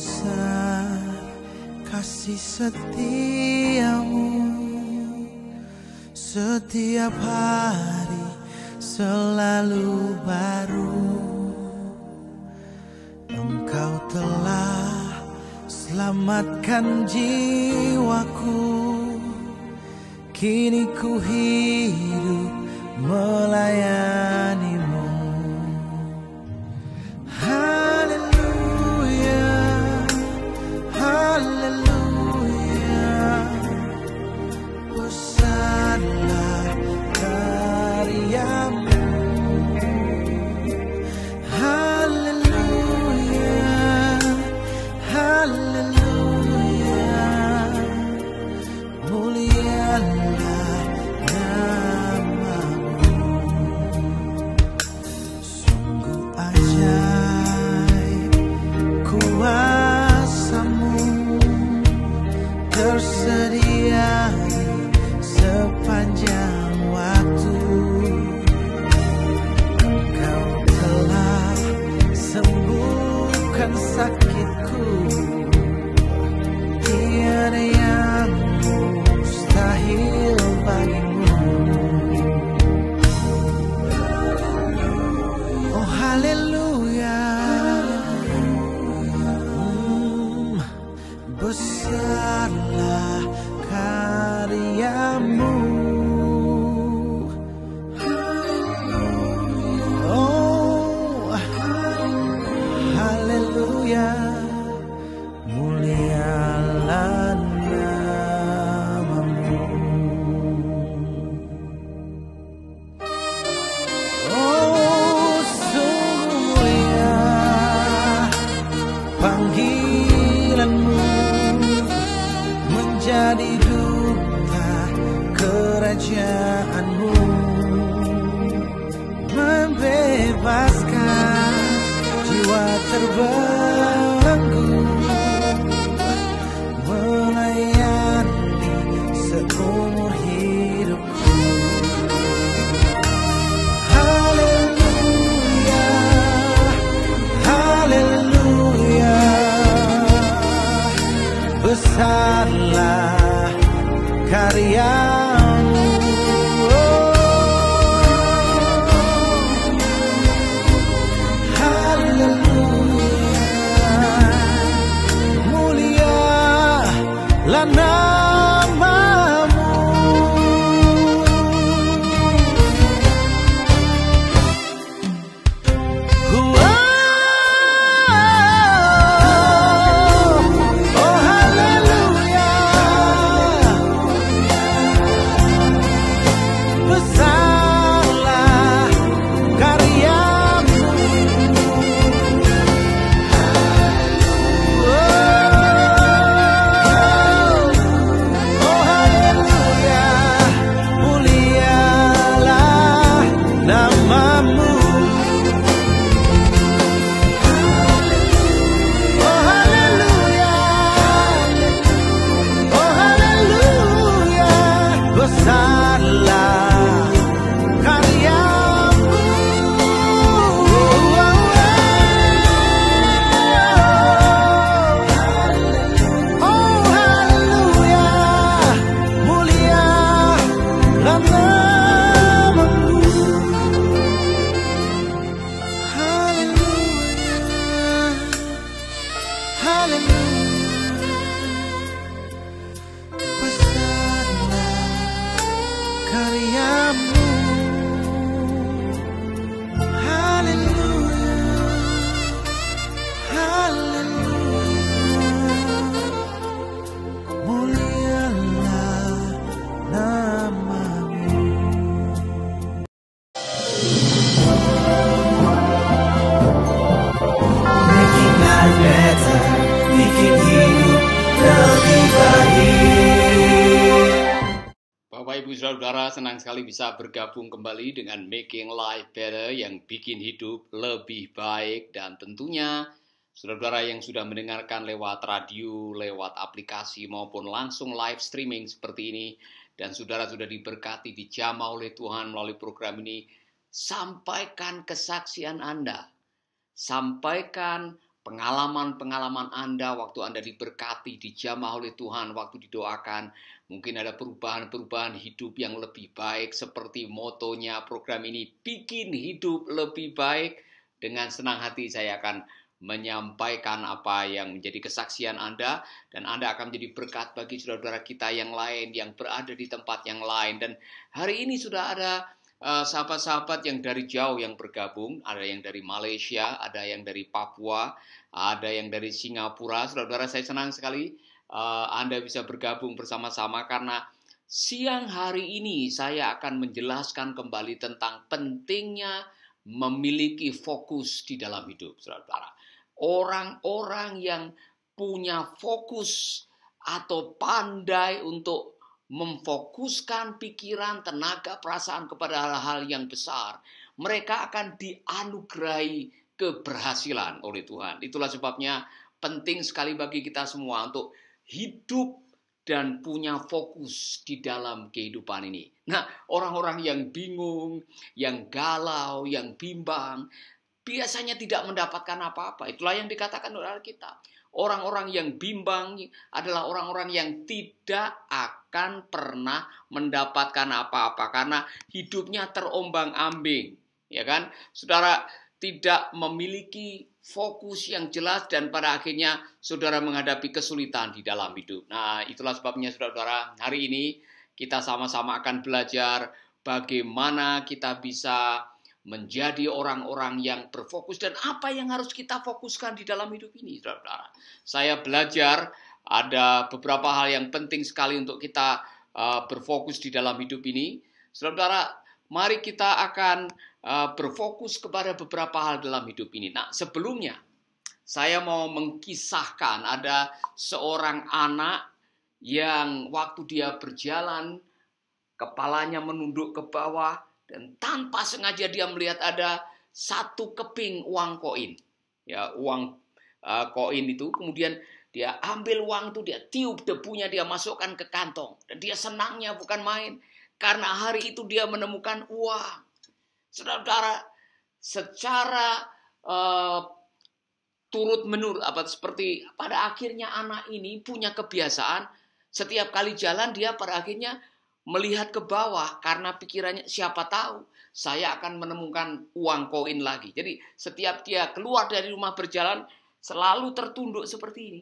besar kasih setiamu, setiap hari selalu baru. Engkau telah selamatkan jiwaku, kini ku hidup melayanimu. Haleluya, haleluya, besarlah karyamu. Haleluya, haleluya, mulialah namamu. Sungguh ajaib kuasamu, tersedia di sepanjang waktu. Engkau telah sembuhkan sakitku, tiada yang mustahil bagimu. Oh haleluya, besarlah karyamu. Oh haleluya, mulialah namamu. Oh sungguh mulia panggilanmu, menjadi duta kerajaanmu, membebaskan jiwa terbelenggu, melayani seumur hidupku. Haleluya, haleluya, besarlah karyamu. Mulialah namamu. Oh haleluya, besarlah karyamu. Bapak Ibu Saudara, senang sekali bisa bergabung kembali dengan Making Life Better yang bikin hidup lebih baik. Dan tentunya saudara-saudara yang sudah mendengarkan lewat radio, lewat aplikasi maupun langsung live streaming seperti ini, dan saudara sudah diberkati, dijamah oleh Tuhan melalui program ini, sampaikan kesaksian Anda, sampaikan pengalaman-pengalaman Anda waktu Anda diberkati, dijamah oleh Tuhan, waktu didoakan. Mungkin ada perubahan-perubahan hidup yang lebih baik seperti motonya program ini, bikin hidup lebih baik. Dengan senang hati saya akan menyampaikan apa yang menjadi kesaksian Anda, dan Anda akan menjadi berkat bagi saudara-saudara kita yang lain yang berada di tempat yang lain. Dan hari ini sudah ada sahabat-sahabat yang dari jauh yang bergabung, ada yang dari Malaysia, ada yang dari Papua, ada yang dari Singapura. Saudara-saudara, saya senang sekali Anda bisa bergabung bersama-sama, karena siang hari ini saya akan menjelaskan kembali tentang pentingnya memiliki fokus di dalam hidup, saudara-saudara. Orang-orang yang punya fokus atau pandai untuk memfokuskan pikiran, tenaga, perasaan kepada hal-hal yang besar, mereka akan dianugerahi keberhasilan oleh Tuhan. Itulah sebabnya penting sekali bagi kita semua untuk hidup dan punya fokus di dalam kehidupan ini. Nah, orang-orang yang bingung, yang galau, yang bimbang, biasanya tidak mendapatkan apa-apa. Itulah yang dikatakan oleh Alkitab. Orang-orang yang bimbang adalah orang-orang yang tidak akan pernah mendapatkan apa-apa karena hidupnya terombang-ambing, ya kan? Saudara tidak memiliki fokus yang jelas dan pada akhirnya saudara menghadapi kesulitan di dalam hidup. Nah, itulah sebabnya saudara-saudara, hari ini kita sama-sama akan belajar bagaimana kita bisa menjadi orang-orang yang berfokus dan apa yang harus kita fokuskan di dalam hidup ini, saudara-saudara. Saya belajar ada beberapa hal yang penting sekali untuk kita berfokus di dalam hidup ini. Saudara-saudara, mari kita akan berfokus kepada beberapa hal dalam hidup ini. Nah, sebelumnya saya mau mengkisahkan ada seorang anak yang waktu dia berjalan, kepalanya menunduk ke bawah, dan tanpa sengaja dia melihat ada satu keping uang koin. Ya, uang koin itu, kemudian dia ambil uang itu, dia tiup debunya, dia masukkan ke kantong. Dan dia senangnya bukan main, karena hari itu dia menemukan uang. Saudara-saudara, secara turut-menurut, seperti pada akhirnya anak ini punya kebiasaan, setiap kali jalan dia pada akhirnya melihat ke bawah karena pikirannya siapa tahu saya akan menemukan uang koin lagi. Jadi setiap dia keluar dari rumah berjalan selalu tertunduk seperti ini.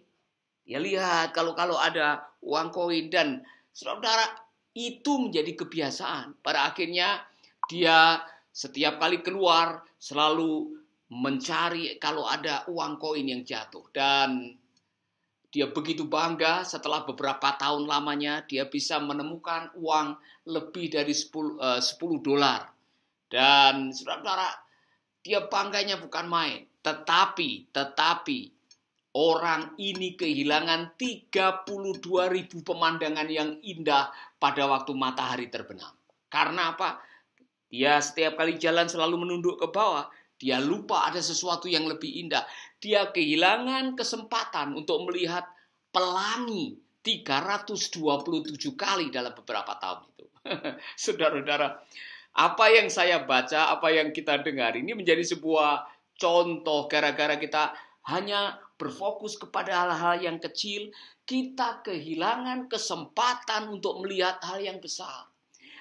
Dia lihat kalau ada uang koin, dan saudara, itu menjadi kebiasaan. Pada akhirnya dia setiap kali keluar selalu mencari kalau ada uang koin yang jatuh, dan dia begitu bangga setelah beberapa tahun lamanya dia bisa menemukan uang lebih dari 10 dolar. Dan saudara-saudara, dia bangganya bukan main. Tetapi orang ini kehilangan 32.000 pemandangan yang indah pada waktu matahari terbenam. Karena apa? Dia setiap kali jalan selalu menunduk ke bawah. Dia lupa ada sesuatu yang lebih indah. Dia kehilangan kesempatan untuk melihat pelangi 327 kali dalam beberapa tahun itu. Saudara-saudara, apa yang saya baca, apa yang kita dengar ini menjadi sebuah contoh. Gara-gara kita hanya berfokus kepada hal-hal yang kecil, kita kehilangan kesempatan untuk melihat hal yang besar.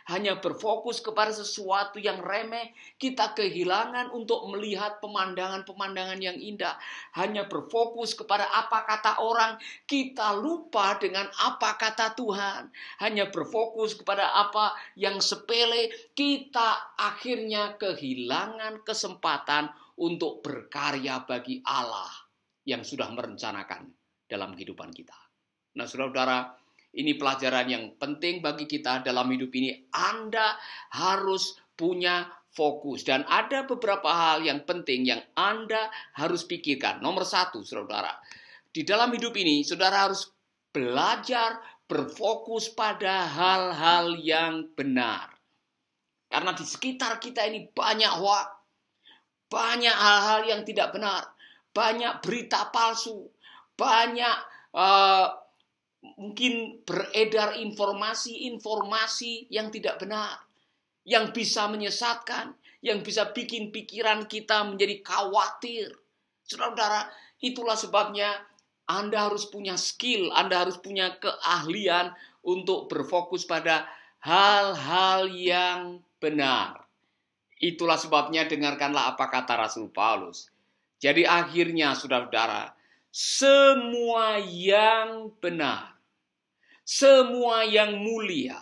Hanya berfokus kepada sesuatu yang remeh, kita kehilangan untuk melihat pemandangan-pemandangan yang indah. Hanya berfokus kepada apa kata orang, kita lupa dengan apa kata Tuhan. Hanya berfokus kepada apa yang sepele, kita akhirnya kehilangan kesempatan untuk berkarya bagi Allah yang sudah merencanakan dalam kehidupan kita. Nah, saudara-saudara, ini pelajaran yang penting bagi kita dalam hidup ini. Anda harus punya fokus. Dan ada beberapa hal yang penting yang Anda harus pikirkan. Nomor satu, saudara. Di dalam hidup ini, saudara harus belajar berfokus pada hal-hal yang benar. Karena di sekitar kita ini banyak hoax. Banyak hal-hal yang tidak benar. Banyak berita palsu. Banyak mungkin beredar informasi yang tidak benar, yang bisa menyesatkan, yang bisa bikin pikiran kita menjadi khawatir. Saudara-saudara, Itulah sebabnya Anda harus punya skill, Anda harus punya keahlian untuk berfokus pada hal-hal yang benar. Itulah sebabnya dengarkanlah apa kata Rasul Paulus. Jadi akhirnya saudara-saudara, semua yang benar, semua yang mulia,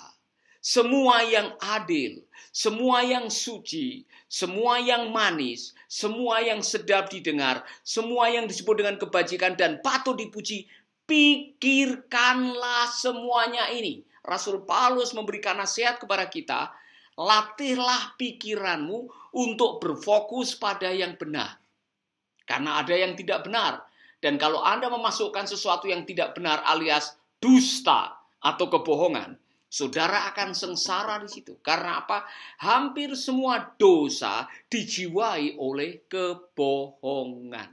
semua yang adil, semua yang suci, semua yang manis, semua yang sedap didengar, semua yang disebut dengan kebajikan dan patut dipuji, pikirkanlah semuanya ini. Rasul Paulus memberikan nasihat kepada kita, latihlah pikiranmu untuk berfokus pada yang benar. Karena ada yang tidak benar. Dan kalau Anda memasukkan sesuatu yang tidak benar alias dusta atau kebohongan, saudara akan sengsara di situ. Karena apa? Hampir semua dosa dijiwai oleh kebohongan.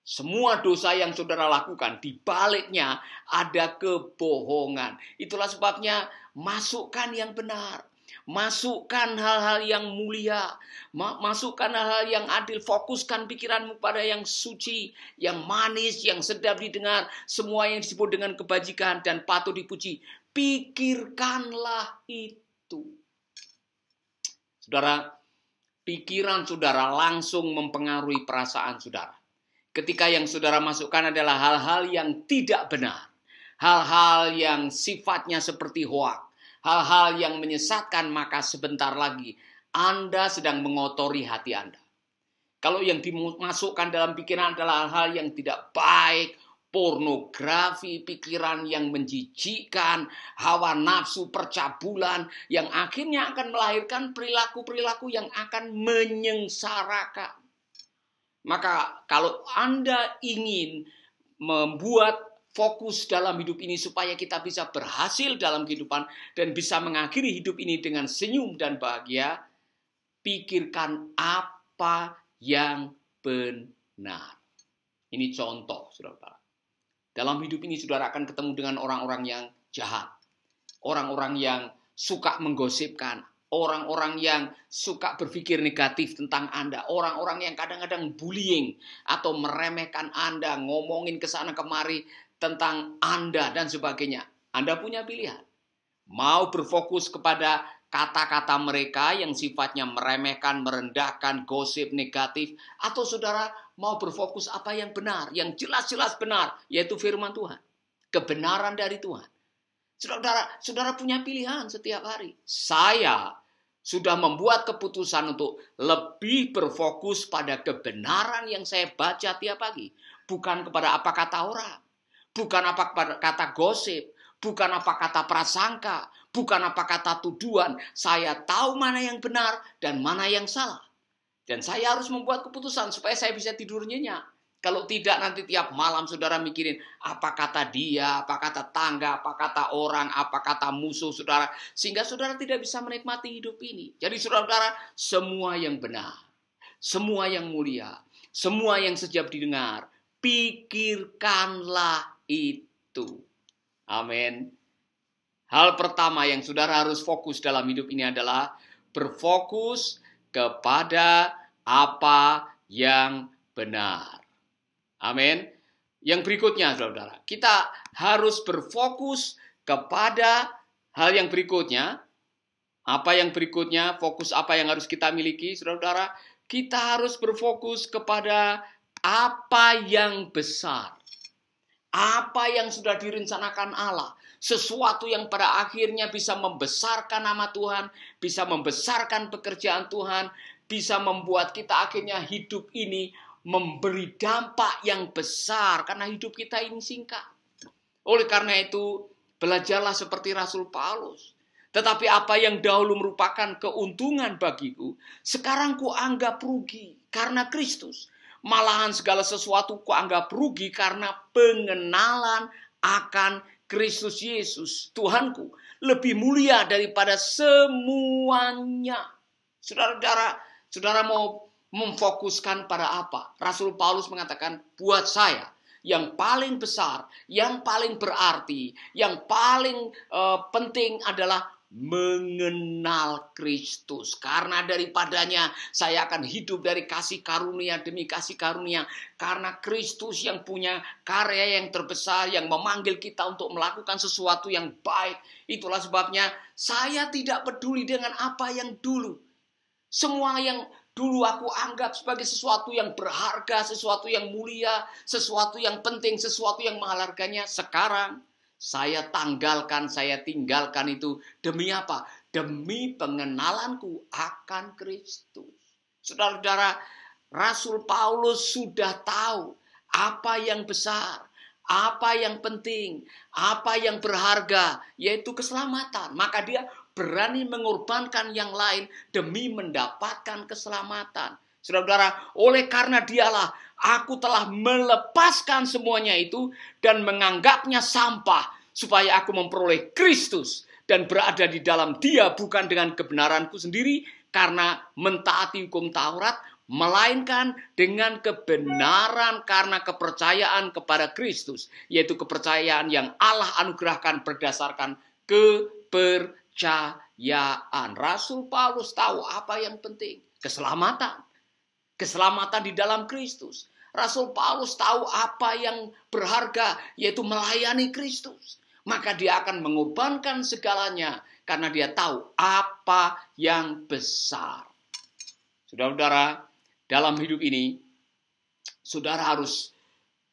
Semua dosa yang saudara lakukan, di baliknya ada kebohongan. Itulah sebabnya masukkan yang benar. Masukkan hal-hal yang mulia, masukkan hal-hal yang adil, fokuskan pikiranmu pada yang suci, yang manis, yang sedap didengar, semua yang disebut dengan kebajikan dan patut dipuji. Pikirkanlah itu. Saudara, pikiran saudara langsung mempengaruhi perasaan saudara. Ketika yang saudara masukkan adalah hal-hal yang tidak benar, hal-hal yang sifatnya seperti hoak, hal-hal yang menyesatkan, maka sebentar lagi Anda sedang mengotori hati Anda. Kalau yang dimasukkan dalam pikiran adalah hal-hal yang tidak baik, pornografi, pikiran yang menjijikkan, hawa nafsu, percabulan, yang akhirnya akan melahirkan perilaku-perilaku yang akan menyengsarakan. Maka kalau Anda ingin membuat fokus dalam hidup ini supaya kita bisa berhasil dalam kehidupan dan bisa mengakhiri hidup ini dengan senyum dan bahagia, pikirkan apa yang benar. Ini contoh, saudara. Dalam hidup ini saudara akan ketemu dengan orang-orang yang jahat, orang-orang yang suka menggosipkan, orang-orang yang suka berpikir negatif tentang Anda, orang-orang yang kadang-kadang bullying atau meremehkan Anda, ngomongin ke sana kemari tentang Anda dan sebagainya. Anda punya pilihan. Mau berfokus kepada kata-kata mereka yang sifatnya meremehkan, merendahkan, gosip negatif, atau saudara mau berfokus apa yang benar, yang jelas-jelas benar, yaitu firman Tuhan, kebenaran dari Tuhan. Saudara punya pilihan setiap hari. Saya sudah membuat keputusan untuk lebih berfokus pada kebenaran yang saya baca tiap pagi, bukan kepada apa kata orang. Bukan apa kata gosip, bukan apa kata prasangka, bukan apa kata tuduhan. Saya tahu mana yang benar dan mana yang salah. Dan saya harus membuat keputusan supaya saya bisa tidur nyenyak. Kalau tidak nanti tiap malam saudara mikirin apa kata dia, apa kata tangga, apa kata orang, apa kata musuh saudara. Sehingga saudara tidak bisa menikmati hidup ini. Jadi saudara-saudara, semua yang benar, semua yang mulia, semua yang sedap didengar, pikirkanlah itu. Amin. Hal pertama yang saudara harus fokus dalam hidup ini adalah berfokus kepada apa yang benar. Amin. Yang berikutnya, saudara, kita harus berfokus kepada hal yang berikutnya. Apa yang berikutnya? Fokus apa yang harus kita miliki, saudara? Kita harus berfokus kepada apa yang besar. Apa yang sudah direncanakan Allah. Sesuatu yang pada akhirnya bisa membesarkan nama Tuhan. Bisa membesarkan pekerjaan Tuhan. Bisa membuat kita akhirnya hidup ini memberi dampak yang besar. Karena hidup kita ini singkat. Oleh karena itu, belajarlah seperti Rasul Paulus. Tetapi apa yang dahulu merupakan keuntungan bagiku, sekarang kuanggap rugi karena Kristus. Malahan segala sesuatu kuanggap rugi karena pengenalan akan Kristus Yesus, Tuhanku, lebih mulia daripada semuanya. Saudara mau memfokuskan pada apa? Rasul Paulus mengatakan, buat saya yang paling besar, yang paling berarti, yang paling penting adalah mengenal Kristus. Karena daripadanya saya akan hidup dari kasih karunia demi kasih karunia. Karena Kristus yang punya karya yang terbesar, yang memanggil kita untuk melakukan sesuatu yang baik. Itulah sebabnya saya tidak peduli dengan apa yang dulu. Semua yang dulu aku anggap sebagai sesuatu yang berharga, sesuatu yang mulia, sesuatu yang penting, sesuatu yang mahal harganya. Sekarang saya tanggalkan, saya tinggalkan itu. Demi apa? Demi pengenalanku akan Kristus. Saudara-saudara, Rasul Paulus sudah tahu apa yang besar, apa yang penting, apa yang berharga, yaitu keselamatan. Maka dia berani mengorbankan yang lain demi mendapatkan keselamatan. Saudara-saudara, oleh karena dialah aku telah melepaskan semuanya itu dan menganggapnya sampah supaya aku memperoleh Kristus dan berada di dalam Dia bukan dengan kebenaranku sendiri karena mentaati hukum Taurat, melainkan dengan kebenaran karena kepercayaan kepada Kristus, yaitu kepercayaan yang Allah anugerahkan berdasarkan kepercayaan. Rasul Paulus tahu apa yang penting, keselamatan. Keselamatan di dalam Kristus. Rasul Paulus tahu apa yang berharga, yaitu melayani Kristus. Maka dia akan mengorbankan segalanya karena dia tahu apa yang besar. Saudara-saudara, dalam hidup ini, saudara harus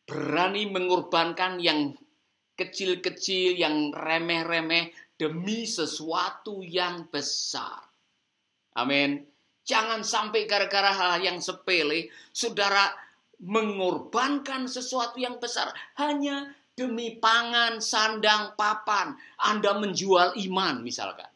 berani mengorbankan yang kecil-kecil, yang remeh-remeh demi sesuatu yang besar. Amin. Jangan sampai gara-gara hal yang sepele, saudara mengorbankan sesuatu yang besar hanya demi pangan, sandang, papan. Anda menjual iman misalkan.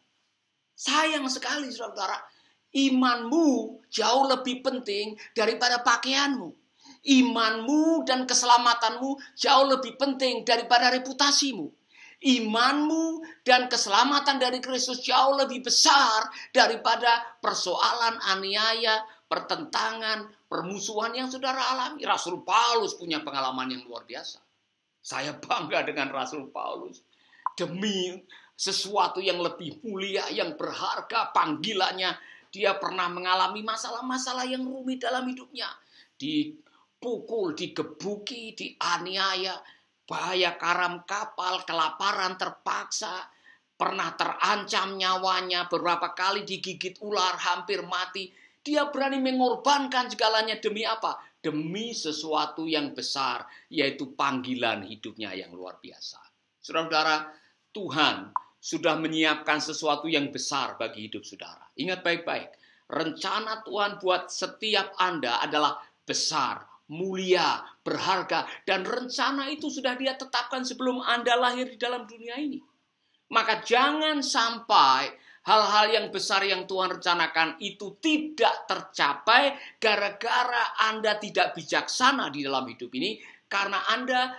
Sayang sekali saudara, imanmu jauh lebih penting daripada pakaianmu. Imanmu dan keselamatanmu jauh lebih penting daripada reputasimu. Imanmu dan keselamatan dari Kristus jauh lebih besar daripada persoalan aniaya, pertentangan, permusuhan yang saudara alami. Rasul Paulus punya pengalaman yang luar biasa. Saya bangga dengan Rasul Paulus. Demi sesuatu yang lebih mulia, yang berharga, panggilannya, dia pernah mengalami masalah-masalah yang rumit dalam hidupnya. Dipukul, digebuki, dianiaya, bahaya karam kapal, kelaparan terpaksa, pernah terancam nyawanya, beberapa kali digigit ular, hampir mati. Dia berani mengorbankan segalanya demi apa? Demi sesuatu yang besar, yaitu panggilan hidupnya yang luar biasa. Saudara-saudara, Tuhan sudah menyiapkan sesuatu yang besar bagi hidup saudara. Ingat baik-baik, rencana Tuhan buat setiap Anda adalah besar, mulia, berharga, dan rencana itu sudah Dia tetapkan sebelum Anda lahir di dalam dunia ini. Maka jangan sampai hal-hal yang besar yang Tuhan rencanakan itu tidak tercapai gara-gara Anda tidak bijaksana di dalam hidup ini, karena Anda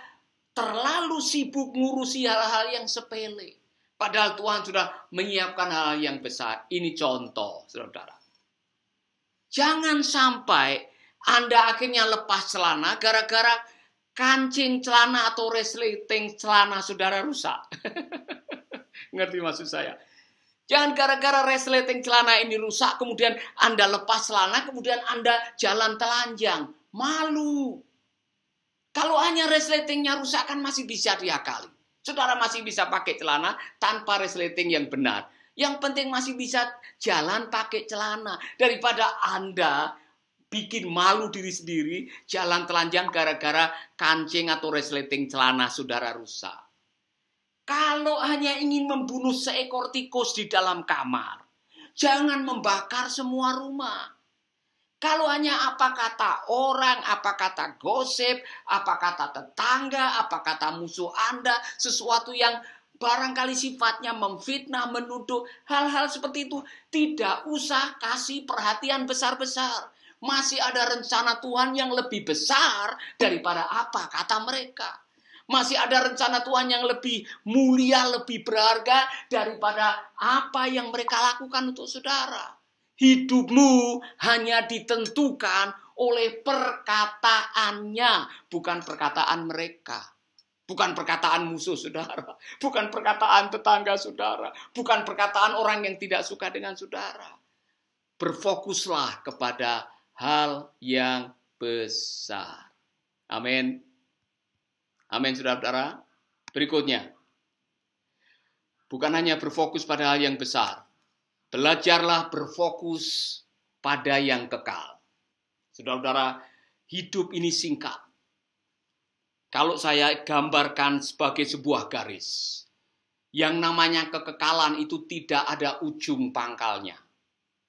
terlalu sibuk ngurusi hal-hal yang sepele. Padahal Tuhan sudah menyiapkan hal yang besar. Ini contoh, saudara. Jangan sampai Anda akhirnya lepas celana gara-gara kancing celana atau resleting celana saudara rusak. Ngerti maksud saya? Jangan gara-gara resleting celana ini rusak, kemudian Anda lepas celana, kemudian Anda jalan telanjang. Malu. Kalau hanya resletingnya rusak kan masih bisa diakali. Saudara masih bisa pakai celana tanpa resleting yang benar. Yang penting masih bisa jalan pakai celana. Daripada Anda bikin malu diri sendiri, jalan telanjang gara-gara kancing atau resleting celana saudara rusak. Kalau hanya ingin membunuh seekor tikus di dalam kamar, jangan membakar semua rumah. Kalau hanya apa kata orang, apa kata gosip, apa kata tetangga, apa kata musuh Anda, sesuatu yang barangkali sifatnya memfitnah, menuduh, hal-hal seperti itu, tidak usah kasih perhatian besar-besar. Masih ada rencana Tuhan yang lebih besar daripada apa kata mereka. Masih ada rencana Tuhan yang lebih mulia, lebih berharga daripada apa yang mereka lakukan untuk saudara. Hidupmu hanya ditentukan oleh perkataannya, bukan perkataan mereka. Bukan perkataan musuh saudara, bukan perkataan tetangga saudara, bukan perkataan orang yang tidak suka dengan saudara. Berfokuslah kepada hal yang besar. Amin. Amin saudara-saudara. Berikutnya, bukan hanya berfokus pada hal yang besar, belajarlah berfokus pada yang kekal. Saudara-saudara, hidup ini singkat. Kalau saya gambarkan sebagai sebuah garis, yang namanya kekekalan itu tidak ada ujung pangkalnya.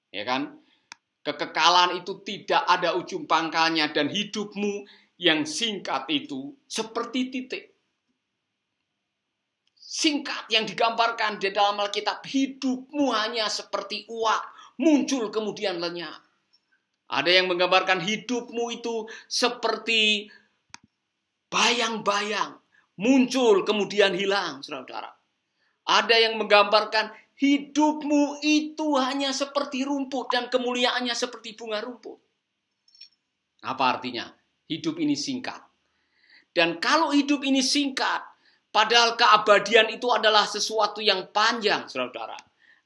Ya kan? Kekekalan itu tidak ada ujung pangkalnya, dan hidupmu yang singkat itu seperti titik. Singkat yang digambarkan di dalam Alkitab, hidupmu hanya seperti uap, muncul kemudian lenyap. Ada yang menggambarkan hidupmu itu seperti bayang-bayang, muncul kemudian hilang, saudara-saudara. Ada yang menggambarkan hidupmu itu hanya seperti rumput dan kemuliaannya seperti bunga rumput. Apa artinya? Hidup ini singkat. Dan kalau hidup ini singkat, padahal keabadian itu adalah sesuatu yang panjang, saudara-saudara.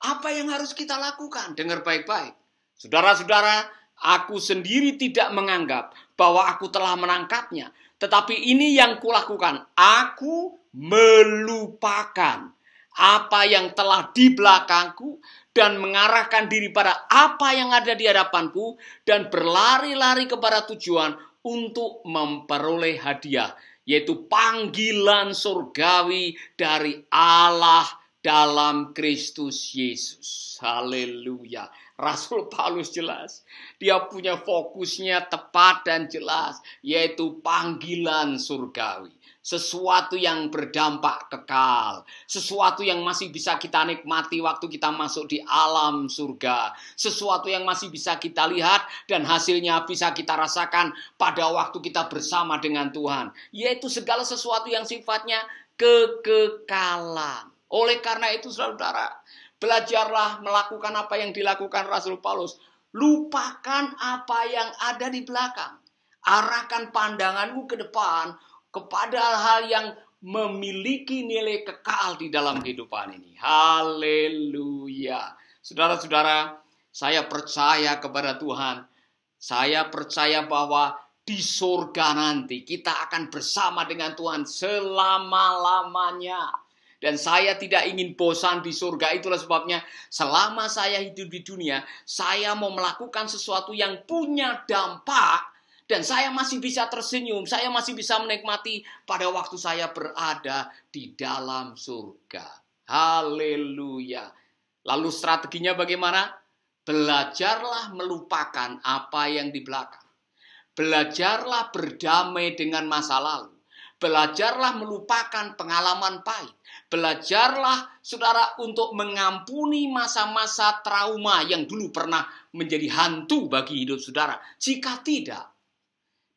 Apa yang harus kita lakukan? Dengar baik-baik. Saudara-saudara, aku sendiri tidak menganggap bahwa aku telah menangkapnya. Tetapi ini yang kulakukan. Aku melupakan apa yang telah di belakangku dan mengarahkan diri pada apa yang ada di hadapanku dan berlari-lari kepada tujuan untuk memperoleh hadiah, yaitu panggilan surgawi dari Allah dalam Kristus Yesus. Haleluya. Rasul Paulus jelas. Dia punya fokusnya tepat dan jelas, yaitu panggilan surgawi. Sesuatu yang berdampak kekal. Sesuatu yang masih bisa kita nikmati waktu kita masuk di alam surga. Sesuatu yang masih bisa kita lihat dan hasilnya bisa kita rasakan pada waktu kita bersama dengan Tuhan. Yaitu segala sesuatu yang sifatnya kekekalan. Oleh karena itu saudara, belajarlah melakukan apa yang dilakukan Rasul Paulus. Lupakan apa yang ada di belakang. Arahkan pandanganmu ke depan kepada hal yang memiliki nilai kekal di dalam kehidupan ini. Haleluya. Saudara-saudara, saya percaya kepada Tuhan. Saya percaya bahwa di surga nanti kita akan bersama dengan Tuhan selama-lamanya. Dan saya tidak ingin bosan di surga. Itulah sebabnya selama saya hidup di dunia, saya mau melakukan sesuatu yang punya dampak. Dan saya masih bisa tersenyum, saya masih bisa menikmati pada waktu saya berada di dalam surga. Haleluya. Lalu strateginya bagaimana? Belajarlah melupakan apa yang di belakang. Belajarlah berdamai dengan masa lalu. Belajarlah melupakan pengalaman pahit. Belajarlah, saudara, untuk mengampuni masa-masa trauma yang dulu pernah menjadi hantu bagi hidup saudara. Jika tidak,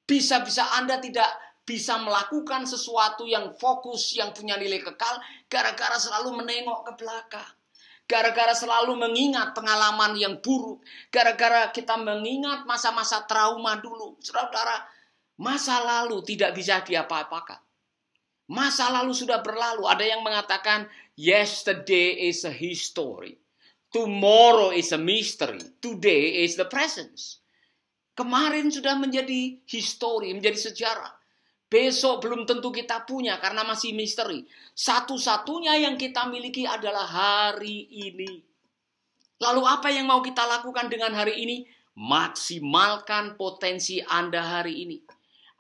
bisa-bisa Anda tidak bisa melakukan sesuatu yang fokus, yang punya nilai kekal, gara-gara selalu menengok ke belakang. Gara-gara selalu mengingat pengalaman yang buruk. Gara-gara kita mengingat masa-masa trauma dulu. Saudara-saudara, masa lalu tidak bisa diapa-apakan. Masa lalu sudah berlalu. Ada yang mengatakan, yesterday is a history. Tomorrow is a mystery. Today is the present. Kemarin sudah menjadi histori, menjadi sejarah. Besok belum tentu kita punya karena masih misteri. Satu-satunya yang kita miliki adalah hari ini. Lalu apa yang mau kita lakukan dengan hari ini? Maksimalkan potensi Anda hari ini.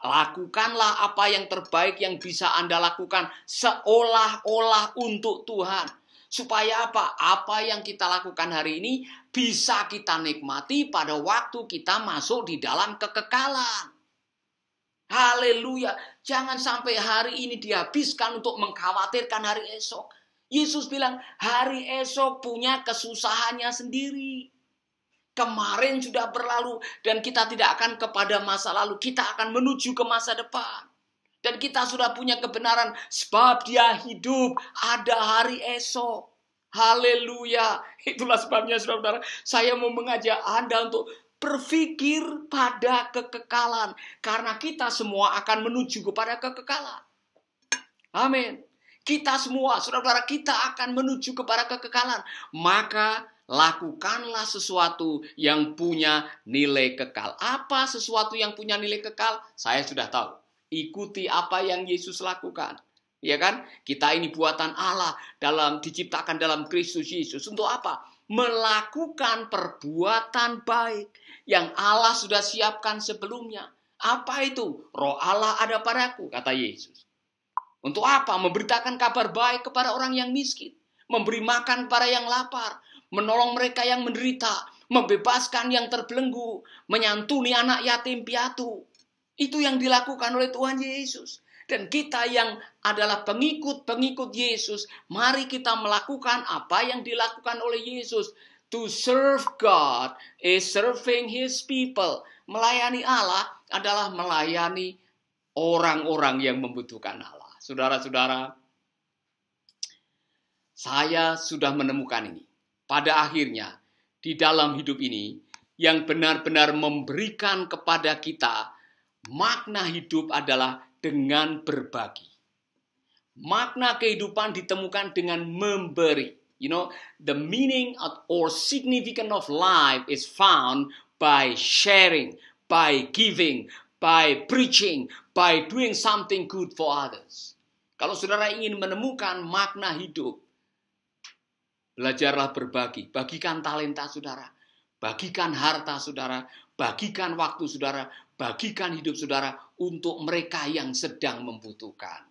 Lakukanlah apa yang terbaik yang bisa Anda lakukan seolah-olah untuk Tuhan. Supaya apa? Apa yang kita lakukan hari ini bisa kita nikmati pada waktu kita masuk di dalam kekekalan. Haleluya. Jangan sampai hari ini dihabiskan untuk mengkhawatirkan hari esok. Yesus bilang hari esok punya kesusahannya sendiri. Kemarin sudah berlalu dan kita tidak akan kepada masa lalu. Kita akan menuju ke masa depan. Dan kita sudah punya kebenaran sebab dia hidup, ada hari esok. Haleluya. Itulah sebabnya saudara-saudara, saya mau mengajak Anda untuk berpikir pada kekekalan. Karena kita semua akan menuju kepada kekekalan. Amin. Kita semua, saudara-saudara, kita akan menuju kepada kekekalan. Maka lakukanlah sesuatu yang punya nilai kekal. Apa sesuatu yang punya nilai kekal? Saya sudah tahu. Ikuti apa yang Yesus lakukan. Ya kan? Kita ini buatan Allah, diciptakan dalam Kristus Yesus. Untuk apa? Melakukan perbuatan baik yang Allah sudah siapkan sebelumnya. Apa itu? Roh Allah ada padaku, kata Yesus. Untuk apa? Memberitakan kabar baik kepada orang yang miskin. Memberi makan kepada yang lapar. Menolong mereka yang menderita. Membebaskan yang terbelenggu. Menyantuni anak yatim piatu. Itu yang dilakukan oleh Tuhan Yesus. Dan kita yang adalah pengikut-pengikut Yesus, mari kita melakukan apa yang dilakukan oleh Yesus. To serve God is serving His people. Melayani Allah adalah melayani orang-orang yang membutuhkan Allah. Saudara-saudara, saya sudah menemukan ini. Pada akhirnya, di dalam hidup ini, yang benar-benar memberikan kepada kita makna hidup adalah dengan berbagi. Makna kehidupan ditemukan dengan memberi. You know, the meaning or significance of life is found by sharing, by giving, by preaching, by doing something good for others. Kalau saudara ingin menemukan makna hidup, belajarlah berbagi. Bagikan talenta saudara, bagikan harta saudara, bagikan waktu saudara, bagikan hidup saudara untuk mereka yang sedang membutuhkan.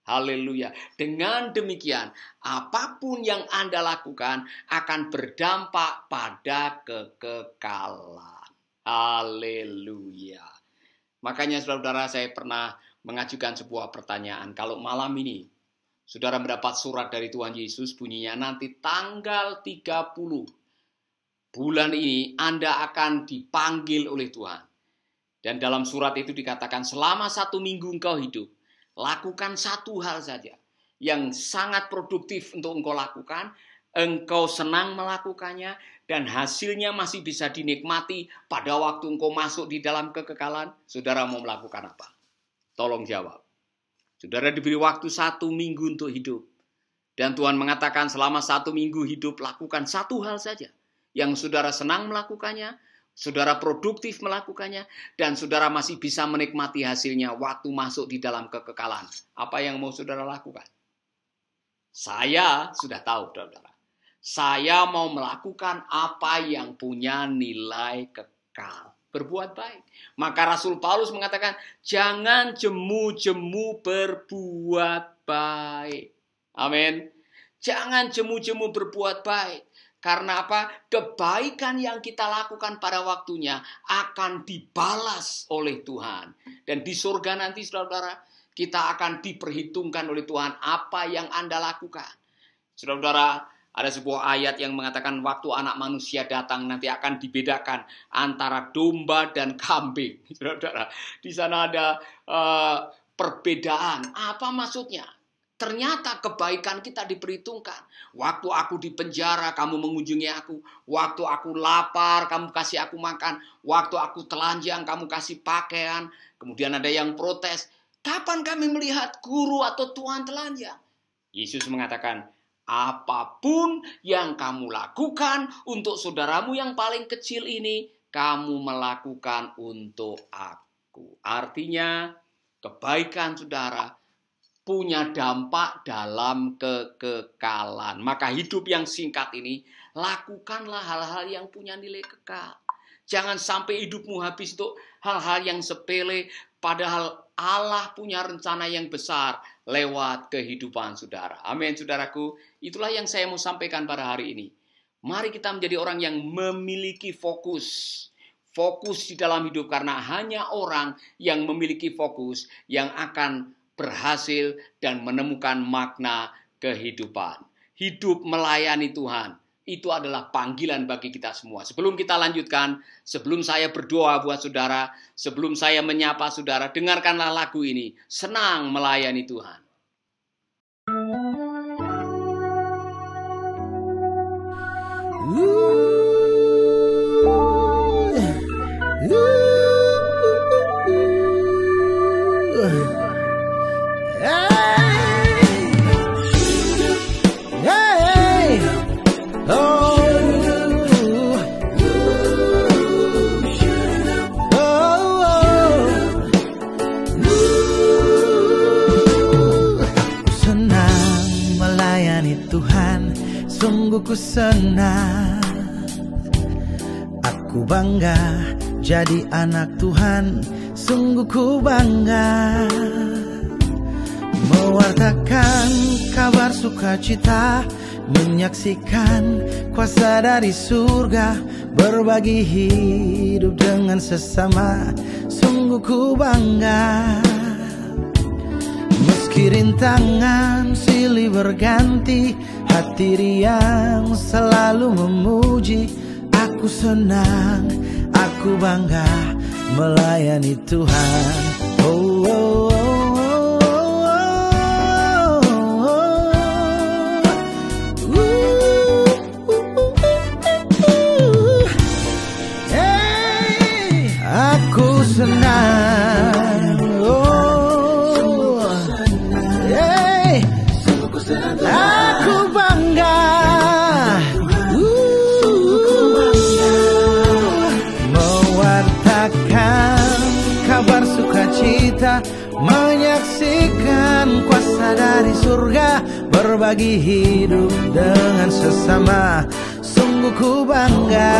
Haleluya. Dengan demikian, apapun yang Anda lakukan akan berdampak pada kekekalan. Haleluya. Makanya saudara-saudara, saya pernah mengajukan sebuah pertanyaan. Kalau malam ini saudara mendapat surat dari Tuhan Yesus, bunyinya nanti tanggal 30 bulan ini Anda akan dipanggil oleh Tuhan. Dan dalam surat itu dikatakan selama 1 minggu engkau hidup, lakukan satu hal saja yang sangat produktif untuk engkau lakukan. Engkau senang melakukannya dan hasilnya masih bisa dinikmati pada waktu engkau masuk di dalam kekekalan. Saudara mau melakukan apa? Tolong jawab. Saudara diberi waktu 1 minggu untuk hidup. Dan Tuhan mengatakan selama 1 minggu hidup lakukan satu hal saja. Yang saudara senang melakukannya, saudara produktif melakukannya, dan saudara masih bisa menikmati hasilnya waktu masuk di dalam kekekalan. Apa yang mau saudara lakukan? Saya sudah tahu, saudara. Saya mau melakukan apa yang punya nilai kekal. Berbuat baik. Maka Rasul Paulus mengatakan, jangan jemu-jemu berbuat baik. Amin. Jangan jemu-jemu berbuat baik. Karena apa? Kebaikan yang kita lakukan pada waktunya akan dibalas oleh Tuhan. Dan di surga nanti, saudara-saudara, kita akan diperhitungkan oleh Tuhan apa yang Anda lakukan. Saudara-saudara, ada sebuah ayat yang mengatakan waktu anak manusia datang nanti akan dibedakan antara domba dan kambing. Saudara-saudara, di sana ada perbedaan. Apa maksudnya? Ternyata kebaikan kita diperhitungkan. Waktu aku di penjara, kamu mengunjungi aku. Waktu aku lapar, kamu kasih aku makan. Waktu aku telanjang, kamu kasih pakaian. Kemudian ada yang protes. Kapan kami melihat guru atau tuan telanjang? Yesus mengatakan, apapun yang kamu lakukan untuk saudaramu yang paling kecil ini, kamu melakukan untuk aku. Artinya, kebaikan saudara punya dampak dalam kekekalan. Maka hidup yang singkat ini, lakukanlah hal-hal yang punya nilai kekal. Jangan sampai hidupmu habis untuk hal-hal yang sepele, padahal Allah punya rencana yang besar lewat kehidupan saudara. Amin, saudaraku. Itulah yang saya mau sampaikan pada hari ini. Mari kita menjadi orang yang memiliki fokus. Fokus di dalam hidup, karena hanya orang yang memiliki fokus yang akan berhasil dan menemukan makna kehidupan. Hidup melayani Tuhan, itu adalah panggilan bagi kita semua. Sebelum kita lanjutkan, sebelum saya berdoa buat saudara, sebelum saya menyapa saudara, dengarkanlah lagu ini, Senang Melayani Tuhan. Hey! ku senang, aku bangga jadi anak Tuhan, sungguh ku bangga mewartakan kabar sukacita, menyaksikan kuasa dari surga, berbagi hidup dengan sesama, sungguh ku bangga. Meski rintangan silih berganti, hati riang selalu memuji, aku senang, aku bangga melayani Tuhan. Oh, oh, oh. Aku senang, oh, hey, aku bangga, mewartakan kabar sukacita, menyaksikan kuasa dari surga, berbagi hidup dengan sesama, sungguh ku bangga.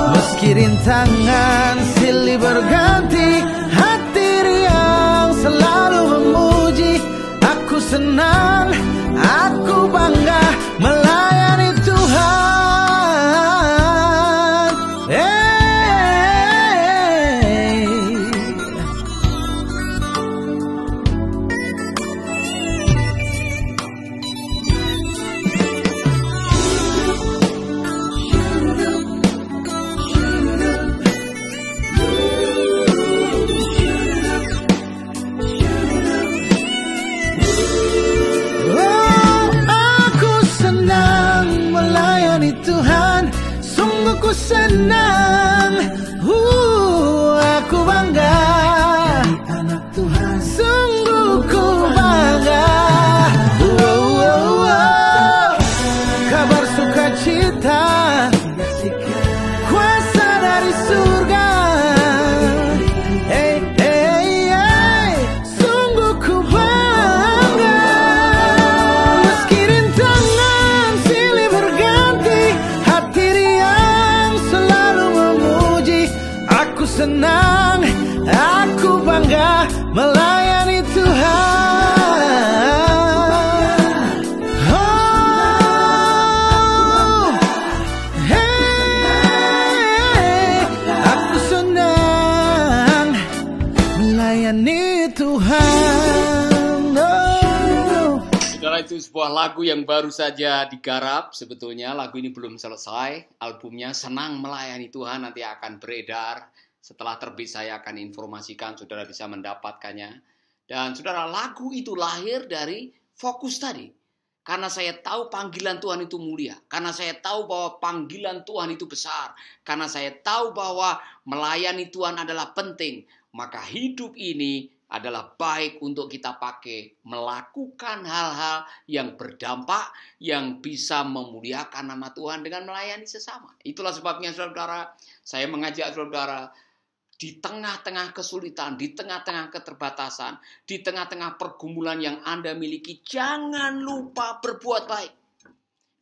Meski rintangan silih berganti, hati riang selalu memuji, aku senang, aku bangga melayani Tuhan. Hey. Tuhan, sungguh ku senang, aku bangga, anak Tuhan, sungguh ku bangga, kabar sukacita, kuasa dari surga, hey, hey, hey, sungguh ku bangga. Meski rintangan silih berganti, hati riang selalu memuji, aku senang, aku bangga melayani Tuhan. Oh, hey, aku senang melayani Tuhan. Oh. Saudara, itu sebuah lagu yang baru saja digarap. Sebetulnya lagu ini belum selesai. Albumnya Senang Melayani Tuhan nanti akan beredar. Setelah terbit saya akan informasikan, saudara bisa mendapatkannya. Dan saudara, lagu itu lahir dari fokus tadi. Karena saya tahu panggilan Tuhan itu mulia. Karena saya tahu bahwa panggilan Tuhan itu besar. Karena saya tahu bahwa melayani Tuhan adalah penting. Maka hidup ini adalah baik untuk kita pakai melakukan hal-hal yang berdampak, yang bisa memuliakan nama Tuhan dengan melayani sesama. Itulah sebabnya saudara, saya mengajak saudara di tengah-tengah kesulitan, di tengah-tengah keterbatasan, di tengah-tengah pergumulan yang Anda miliki, jangan lupa berbuat baik.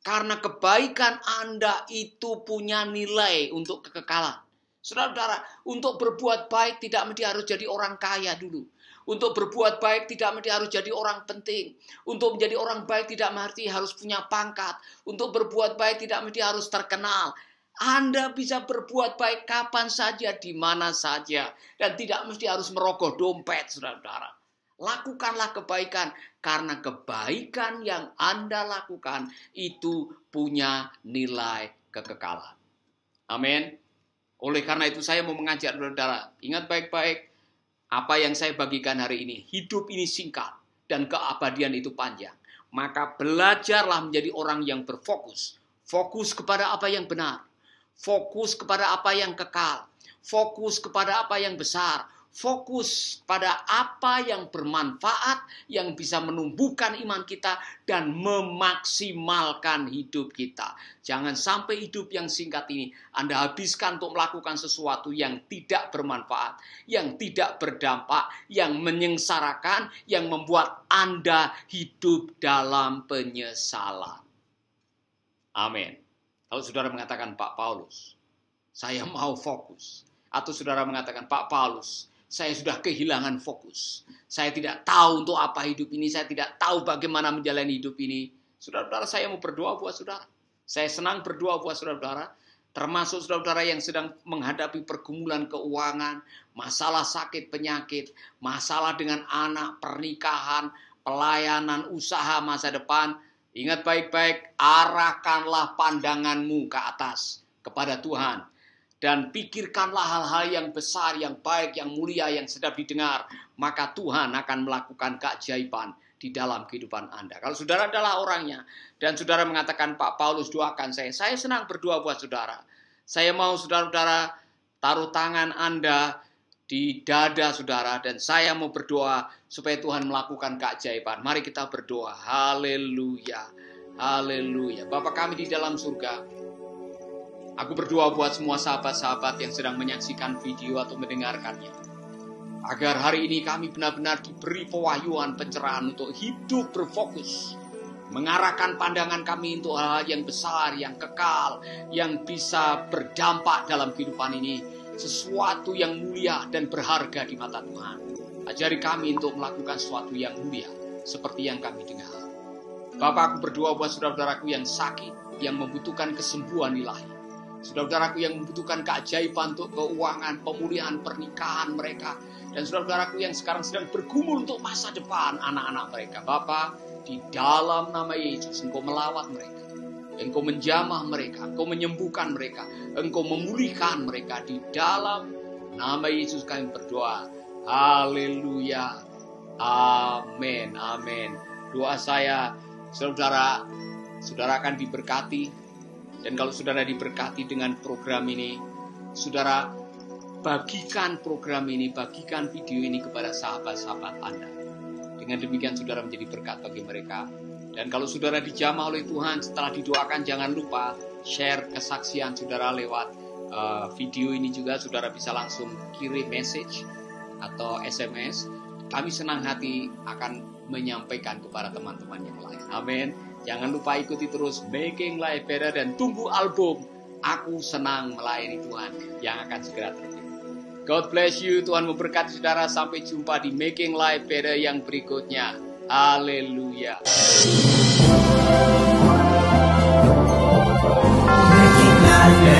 Karena kebaikan Anda itu punya nilai untuk kekekalan. Saudara-saudara, untuk berbuat baik tidak mesti harus jadi orang kaya dulu. Untuk berbuat baik tidak mesti harus jadi orang penting. Untuk menjadi orang baik tidak mesti harus punya pangkat. Untuk berbuat baik tidak mesti harus terkenal. Anda bisa berbuat baik kapan saja, di mana saja. Dan tidak mesti harus merogoh dompet, saudara-saudara. Lakukanlah kebaikan, karena kebaikan yang Anda lakukan itu punya nilai kekekalan. Amin. Oleh karena itu saya mau mengajak saudara, ingat baik-baik apa yang saya bagikan hari ini. Hidup ini singkat dan keabadian itu panjang. Maka belajarlah menjadi orang yang berfokus. Fokus kepada apa yang benar. Fokus kepada apa yang kekal. Fokus kepada apa yang besar. Fokus pada apa yang bermanfaat, yang bisa menumbuhkan iman kita dan memaksimalkan hidup kita. Jangan sampai hidup yang singkat ini Anda habiskan untuk melakukan sesuatu yang tidak bermanfaat, yang tidak berdampak, yang menyengsarakan, yang membuat Anda hidup dalam penyesalan. Amin. Kalau saudara mengatakan, Pak Paulus, saya mau fokus. Atau saudara mengatakan, Pak Paulus, saya sudah kehilangan fokus. Saya tidak tahu untuk apa hidup ini. Saya tidak tahu bagaimana menjalani hidup ini. Saudara-saudara, saya mau berdoa buat saudara. Saya senang berdoa buat saudara-saudara. Termasuk saudara-saudara yang sedang menghadapi pergumulan keuangan, masalah sakit penyakit, masalah dengan anak, pernikahan, pelayanan, usaha masa depan. Ingat baik-baik, arahkanlah pandanganmu ke atas, kepada Tuhan. Dan pikirkanlah hal-hal yang besar, yang baik, yang mulia, yang sedap didengar. Maka Tuhan akan melakukan keajaiban di dalam kehidupan Anda. Kalau saudara adalah orangnya, dan saudara mengatakan, Pak Paulus doakan saya senang berdoa buat saudara. Saya mau saudara-saudara taruh tangan Anda di dada saudara, dan saya mau berdoa supaya Tuhan melakukan keajaiban. Mari kita berdoa. Haleluya. Haleluya. Bapa kami di dalam surga, aku berdoa buat semua sahabat-sahabat yang sedang menyaksikan video atau mendengarkannya, agar hari ini kami benar-benar diberi pewahyuan, pencerahan untuk hidup berfokus, mengarahkan pandangan kami untuk hal yang besar, yang kekal, yang bisa berdampak dalam kehidupan ini, sesuatu yang mulia dan berharga di mata Tuhan. Ajari kami untuk melakukan sesuatu yang mulia seperti yang kami dengar. Bapak, aku berdoa buat saudara-saudaraku yang sakit, yang membutuhkan kesembuhan ilahi. Saudara-saudaraku yang membutuhkan keajaiban untuk keuangan, pemulihan pernikahan mereka. Dan saudara-saudaraku yang sekarang sedang bergumul untuk masa depan anak-anak mereka. Bapak, di dalam nama Yesus, Engkau melawat mereka. Engkau menjamah mereka, Engkau menyembuhkan mereka, Engkau memulihkan mereka. Di dalam nama Yesus kami berdoa. Haleluya. Amin. Amin. Doa saya, saudara akan diberkati. Dan kalau saudara diberkati dengan program ini, saudara bagikan program ini, bagikan video ini kepada sahabat-sahabat Anda. Dengan demikian saudara menjadi berkat bagi mereka. Dan kalau saudara dijamah oleh Tuhan setelah didoakan, jangan lupa share kesaksian saudara lewat video ini juga. Saudara bisa langsung kirim message atau SMS. Kami senang hati akan menyampaikan kepada teman-teman yang lain. Amin. Jangan lupa ikuti terus Making Life Better dan tunggu album Aku Senang Melayani Tuhan yang akan segera terbit. God bless you. Tuhan memberkati saudara. Sampai jumpa di Making Life Better yang berikutnya. Haleluya. Making life better.